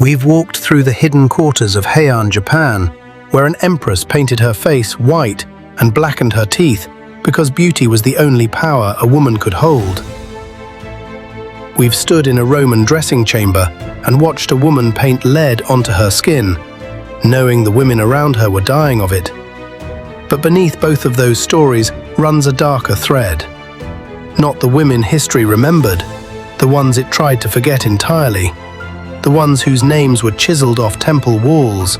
We've walked through the hidden quarters of Heian, Japan, where an empress painted her face white and blackened her teeth because beauty was the only power a woman could hold. We've stood in a Roman dressing chamber and watched a woman paint lead onto her skin, knowing the women around her were dying of it. But beneath both of those stories runs a darker thread. Not the women history remembered, the ones it tried to forget entirely, the ones whose names were chiseled off temple walls,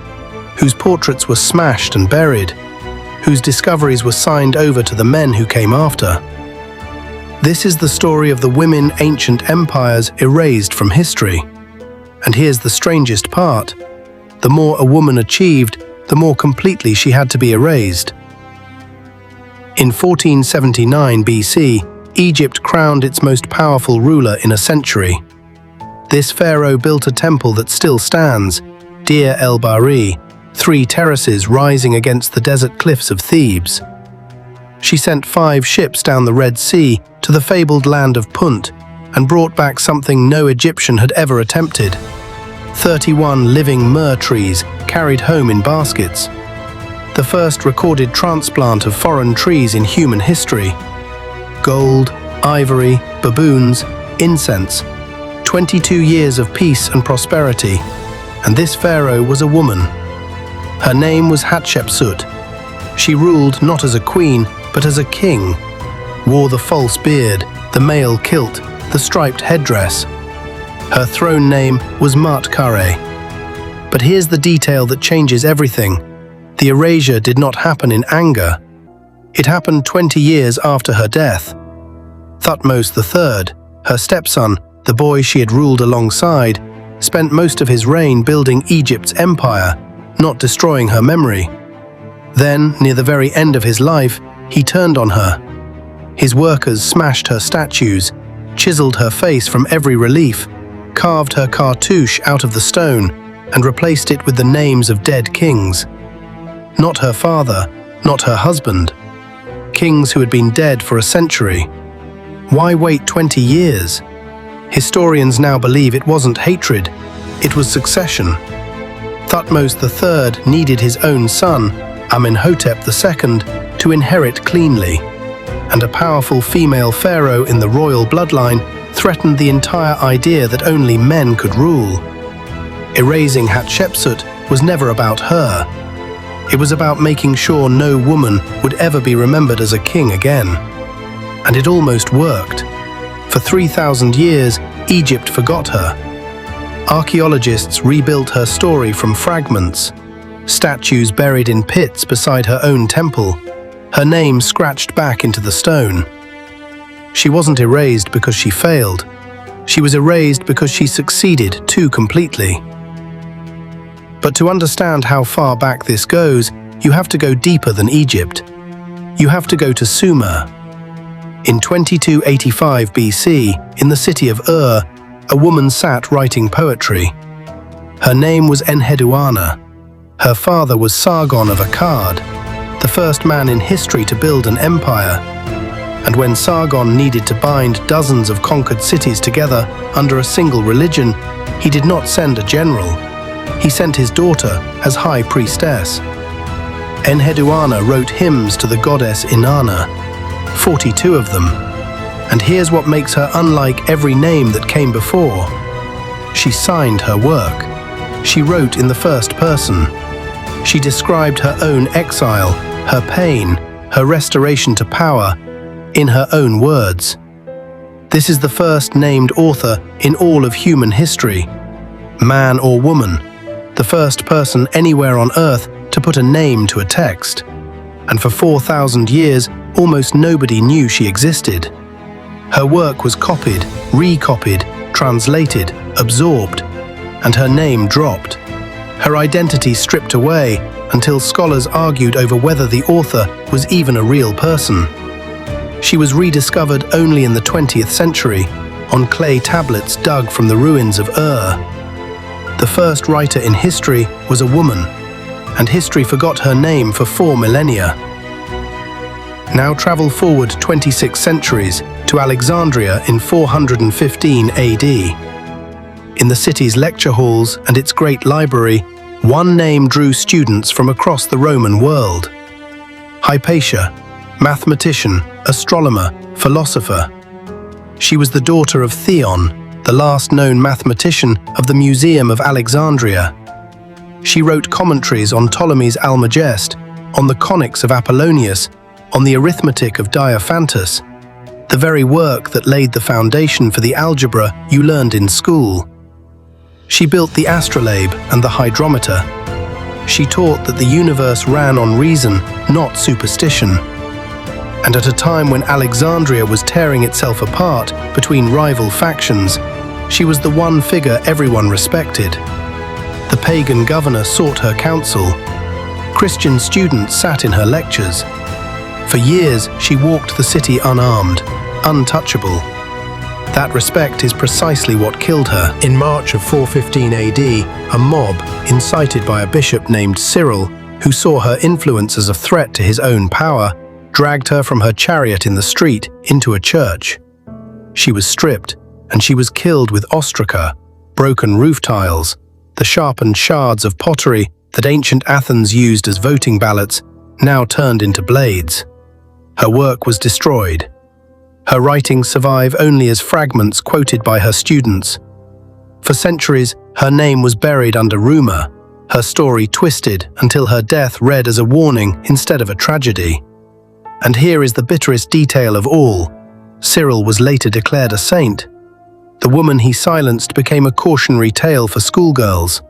whose portraits were smashed and buried, whose discoveries were signed over to the men who came after. This is the story of the women ancient empires erased from history. And here's the strangest part. The more a woman achieved, the more completely she had to be erased. In 1479 BC, Egypt crowned its most powerful ruler in a century. This pharaoh built a temple that still stands, Deir el-Bahari, 3 terraces rising against the desert cliffs of Thebes. She sent 5 ships down the Red Sea to the fabled land of Punt and brought back something no Egyptian had ever attempted. 31 living myrrh trees carried home in baskets. The first recorded transplant of foreign trees in human history. Gold, ivory, baboons, incense. 22 years of peace and prosperity. And this pharaoh was a woman. Her name was Hatshepsut. She ruled not as a queen, but as a king. Wore the false beard, the male kilt, the striped headdress. Her throne name was Mat-Kare. But here's the detail that changes everything. The erasure did not happen in anger. It happened 20 years after her death. Thutmose III, her stepson, the boy she had ruled alongside, spent most of his reign building Egypt's empire, not destroying her memory. Then, near the very end of his life, he turned on her. His workers smashed her statues, chiseled her face from every relief, carved her cartouche out of the stone, and replaced it with the names of dead kings. Not her father, not her husband. Kings who had been dead for a century. Why wait 20 years? Historians now believe it wasn't hatred, it was succession. Thutmose III needed his own son, Amenhotep II, to inherit cleanly, and a powerful female pharaoh in the royal bloodline threatened the entire idea that only men could rule. Erasing Hatshepsut was never about her. It was about making sure no woman would ever be remembered as a king again. And it almost worked. For 3,000 years, Egypt forgot her. Archaeologists rebuilt her story from fragments, statues buried in pits beside her own temple, her name scratched back into the stone. She wasn't erased because she failed. She was erased because she succeeded too completely. But to understand how far back this goes, you have to go deeper than Egypt. You have to go to Sumer. In 2285 BC, in the city of Ur, a woman sat writing poetry. Her name was Enheduanna. Her father was Sargon of Akkad, the first man in history to build an empire. And when Sargon needed to bind dozens of conquered cities together under a single religion, he did not send a general. He sent his daughter as high priestess. Enheduanna wrote hymns to the goddess Inanna, 42 of them. And here's what makes her unlike every name that came before. She signed her work. She wrote in the first person. She described her own exile, her pain, her restoration to power, in her own words. This is the first named author in all of human history, man or woman, the first person anywhere on Earth to put a name to a text. And for 4,000 years, almost nobody knew she existed. Her work was copied, recopied, translated, absorbed, and her name dropped. Her identity stripped away until scholars argued over whether the author was even a real person. She was rediscovered only in the 20th century, on clay tablets dug from the ruins of Ur. The first writer in history was a woman, and history forgot her name for 4 millennia. Now travel forward 26 centuries to Alexandria in 415 AD. In the city's lecture halls and its great library, one name drew students from across the Roman world. Hypatia, mathematician, astronomer, philosopher. She was the daughter of Theon, the last known mathematician of the Museum of Alexandria. She wrote commentaries on Ptolemy's Almagest, on the conics of Apollonius, on the arithmetic of Diophantus, the very work that laid the foundation for the algebra you learned in school. She built the astrolabe and the hydrometer. She taught that the universe ran on reason, not superstition. And at a time when Alexandria was tearing itself apart between rival factions, she was the one figure everyone respected. The pagan governor sought her counsel. Christian students sat in her lectures. For years, she walked the city unarmed, untouchable. That respect is precisely what killed her. In March of 415 AD, a mob, incited by a bishop named Cyril, who saw her influence as a threat to his own power, dragged her from her chariot in the street into a church. She was stripped, and she was killed with ostraca, broken roof tiles, the sharpened shards of pottery that ancient Athens used as voting ballots, now turned into blades. Her work was destroyed. Her writings survive only as fragments quoted by her students. For centuries, her name was buried under rumor, her story twisted until her death read as a warning instead of a tragedy. And here is the bitterest detail of all. Cyril was later declared a saint. The woman he silenced became a cautionary tale for schoolgirls.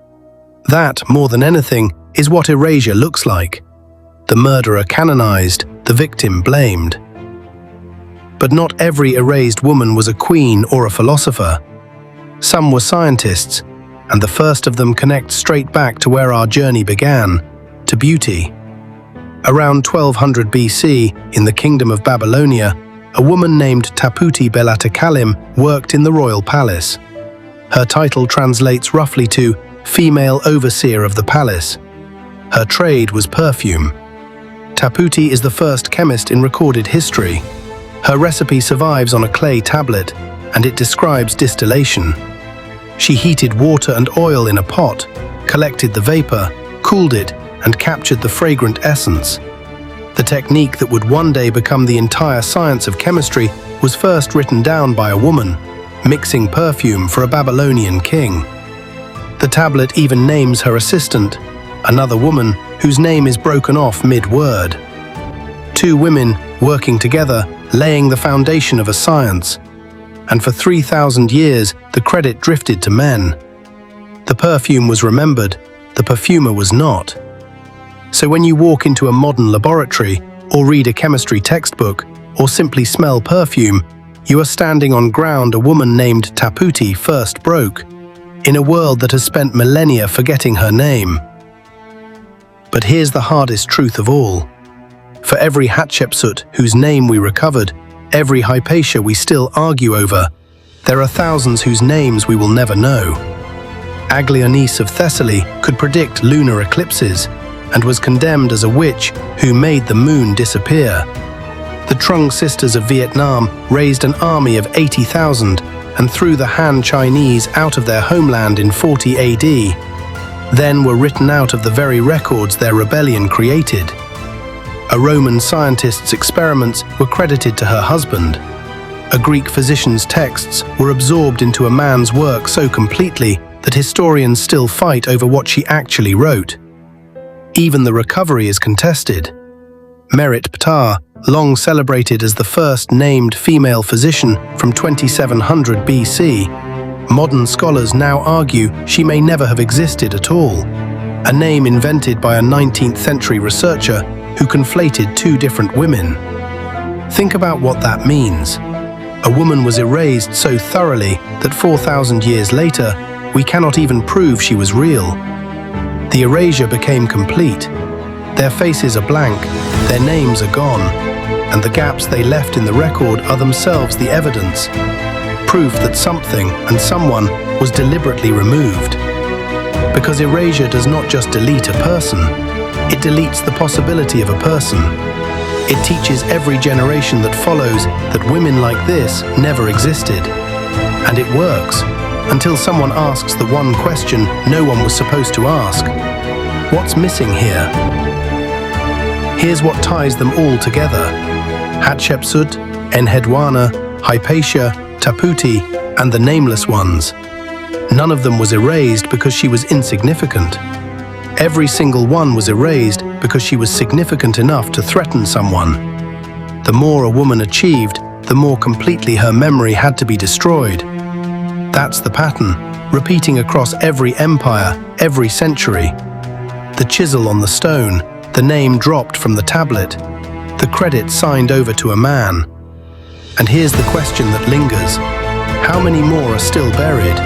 That, more than anything, is what erasure looks like. The murderer canonized, the victim blamed. But not every erased woman was a queen or a philosopher. Some were scientists, and the first of them connects straight back to where our journey began, to beauty. Around 1200 BC, in the kingdom of Babylonia, a woman named Tapputi Belatakalim worked in the royal palace. Her title translates roughly to female overseer of the palace. Her trade was perfume. Tapputi is the first chemist in recorded history. Her recipe survives on a clay tablet, and it describes distillation. She heated water and oil in a pot, collected the vapor, cooled it, and captured the fragrant essence. The technique that would one day become the entire science of chemistry was first written down by a woman, mixing perfume for a Babylonian king. The tablet even names her assistant, another woman whose name is broken off mid-word. Two women working together, laying the foundation of a science. And for 3,000 years, the credit drifted to men. The perfume was remembered, the perfumer was not. So when you walk into a modern laboratory, or read a chemistry textbook, or simply smell perfume, you are standing on ground a woman named Tapputi first broke, in a world that has spent millennia forgetting her name. But here's the hardest truth of all. For every Hatshepsut whose name we recovered, every Hypatia we still argue over, there are thousands whose names we will never know. Aglianice of Thessaly could predict lunar eclipses, and was condemned as a witch who made the moon disappear. The Trung sisters of Vietnam raised an army of 80,000 and threw the Han Chinese out of their homeland in 40 AD, then were written out of the very records their rebellion created. A Roman scientist's experiments were credited to her husband. A Greek physician's texts were absorbed into a man's work so completely that historians still fight over what she actually wrote. Even the recovery is contested. Merit Ptah, long celebrated as the first named female physician from 2700 BC, modern scholars now argue she may never have existed at all, a name invented by a 19th century researcher who conflated two different women. Think about what that means. A woman was erased so thoroughly that 4,000 years later, we cannot even prove she was real. The erasure became complete. Their faces are blank, their names are gone, and the gaps they left in the record are themselves the evidence, proof that something and someone was deliberately removed. Because erasure does not just delete a person, it deletes the possibility of a person. It teaches every generation that follows that women like this never existed. And it works. until someone asks the one question no one was supposed to ask. What's missing here? Here's what ties them all together. Hatshepsut, Enheduanna, Hypatia, Tapputi, and the nameless ones. None of them was erased because she was insignificant. Every single one was erased because she was significant enough to threaten someone. The more a woman achieved, the more completely her memory had to be destroyed. That's the pattern, repeating across every empire, every century. The chisel on the stone, the name dropped from the tablet, the credit signed over to a man. And here's the question that lingers. How many more are still buried?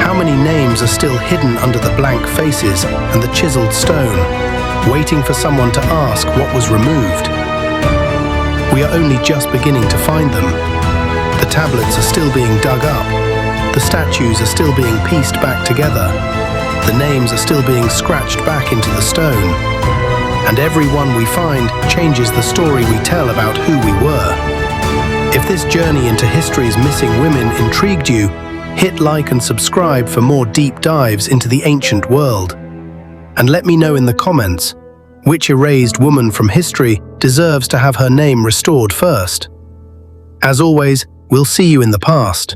How many names are still hidden under the blank faces and the chiseled stone, waiting for someone to ask what was removed? We are only just beginning to find them. The tablets are still being dug up. The statues are still being pieced back together. The names are still being scratched back into the stone. And every one we find changes the story we tell about who we were. If this journey into history's missing women intrigued you, hit like and subscribe for more deep dives into the ancient world. And let me know in the comments, which erased woman from history deserves to have her name restored first? As always, we'll see you in the past.